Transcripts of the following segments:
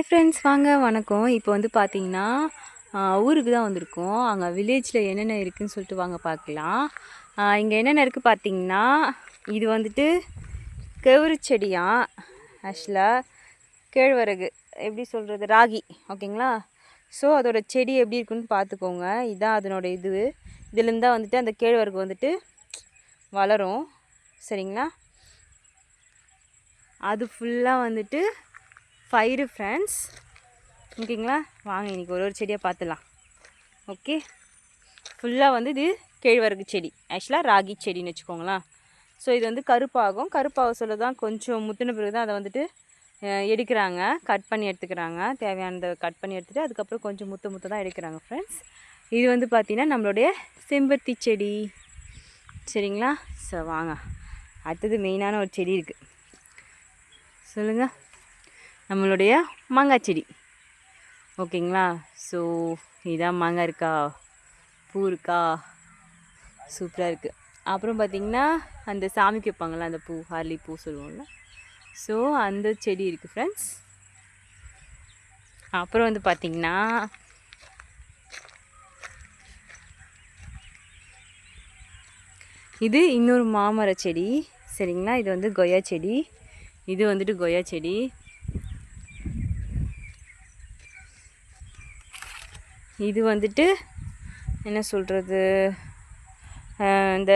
Friends வாங்க வணக்கம். இப்போ வந்து பார்த்தீங்கன்னா ஊருக்கு தான் வந்திருக்கோம். அங்கே வில்லேஜில் என்னென்ன இருக்குதுன்னு சொல்லிட்டு வாங்க பார்க்கலாம். இங்கே என்னென்ன இருக்குது பார்த்தீங்கன்னா, இது வந்துட்டு கெவுரு செடியாம். ஆக்சுவலாக கேழ்வரகு எப்படி சொல்கிறது, ராகி ஓகேங்களா. ஸோ அதோட செடி எப்படி இருக்குன்னு பார்த்துக்கோங்க. இதுதான் அதனோட இதுலேருந்து தான் வந்துட்டு அந்த கேழ்வரகு வந்துட்டு வளரும். சரிங்களா, அது ஃபுல்லாக வந்துட்டு பயிறு ஃப்ரெண்ட்ஸ். ஓகேங்களா, வாங்க இன்றைக்கி ஒரு செடியாக பார்த்துலாம். ஓகே, ஃபுல்லாக வந்து இது கேழ்வரகு செடி, ஆக்சுவலாக ராகி செடின்னு வச்சுக்கோங்களேன். ஸோ இது வந்து கருப்பாக சொல்ல தான் கொஞ்சம் முத்தின பிறகு தான் அதை வந்துட்டு எடுக்கிறாங்க, கட் பண்ணி எடுத்துக்கிறாங்க. தேவையானதை கட் பண்ணி எடுத்துகிட்டு அதுக்கப்புறம் கொஞ்சம் முத்த தான் எடுக்கிறாங்க ஃப்ரெண்ட்ஸ். இது வந்து பார்த்திங்கன்னா நம்மளுடைய செம்பருத்தி செடி. சரிங்களா, ஸோ வாங்க அடுத்தது மெயினான ஒரு செடி இருக்குது. சொல்லுங்கள், நம்மளுடைய மாங்காய் செடி. ஓகேங்களா, ஸோ இதான் மாங்காய் இருக்கா, பூ இருக்கா, சூப்பராக இருக்குது. அப்புறம் பார்த்திங்கன்னா அந்த சாமிக்கு வைப்பாங்களா அந்த பூ, ஹார்லி பூ சொல்லுவோம்ல, ஸோ அந்த செடி இருக்குது ஃப்ரெண்ட்ஸ். அப்புறம் வந்து பார்த்திங்கன்னா இது இன்னொரு மாமர செடி. சரிங்களா, இது வந்து கொய்யா செடி. இது வந்துட்டு கொய்யா செடி. இது வந்துட்டு என்ன சொல்கிறது, இந்த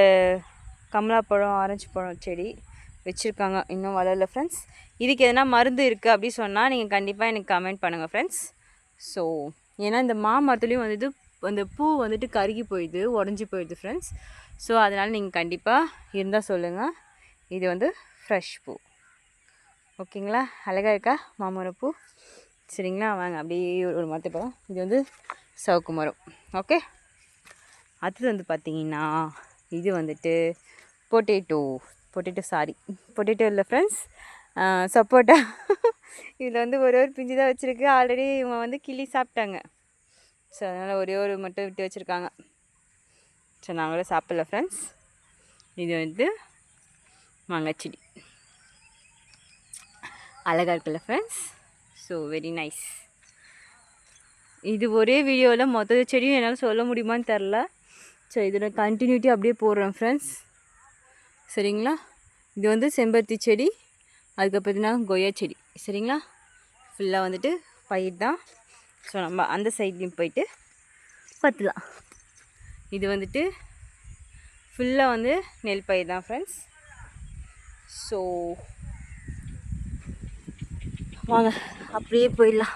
கமலாப்பழம் ஆரஞ்சு பழம் செடி வச்சுருக்காங்க, இன்னும் வளரல ஃப்ரெண்ட்ஸ். இதுக்கு எதனா மருந்து இருக்குது அப்படி சொன்னால் நீங்கள் கண்டிப்பாக எனக்கு கமெண்ட் பண்ணுங்கள் ஃப்ரெண்ட்ஸ். ஸோ ஏன்னா இந்த மாமரத்துலேயும் வந்துட்டு அந்த பூ வந்துட்டு கருகி போயிடுது, உடஞ்சி போயிடுது ஃப்ரெண்ட்ஸ். ஸோ அதனால் நீங்கள் கண்டிப்பாக இருந்தால் சொல்லுங்கள். இது வந்து ஃப்ரெஷ் பூ. ஓகேங்களா, அழகாக இருக்கா மாமரப்பூ. சரிங்களா, வாங்க அப்படியே ஒரு மரத்தை பார்க்கலாம். இது வந்து சவுக்கு மரம். ஓகே, அடுத்தது வந்து பார்த்திங்கன்னா இது வந்துட்டு பொட்டேட்டோ இல்லை ஃப்ரெண்ட்ஸ், சப்போட்டா. இதில் வந்து ஒரு பிஞ்சு தான் வச்சுருக்கு. ஆல்ரெடி இவங்க வந்து கிள்ளி சாப்பிட்டாங்க. ஸோ அதனால் ஒரே ஒரு மட்டும் விட்டு வச்சுருக்காங்க. ஸோ நாங்களும் சாப்பிடல ஃப்ரெண்ட்ஸ். இது வந்து மாங்காய் செடி, அழகாக இருக்குல்ல ஃப்ரெண்ட்ஸ். So very nice. இது ஒரே வீடியோவில் மொத்த செடியும் என்னால் சொல்ல முடியுமான்னு தெரில. ஸோ இதில் கண்டினியூட்டி அப்படியே போடுறேன் ஃப்ரெண்ட்ஸ். சரிங்களா, இது வந்து செம்பருத்தி செடி, அதுக்கப்புறம் பார்த்தீங்கன்னா கொய்யா செடி. சரிங்களா, ஃபுல்லாக வந்துட்டு பயிர் தான். ஸோ நம்ம அந்த சைட்லேயும் போயிட்டு பார்த்துலாம். இது வந்துட்டு ஃபுல்லாக வந்து நெல் பயிர் தான் ஃப்ரெண்ட்ஸ். ஸோ வாங்க அப்படியே போயிடலாம்.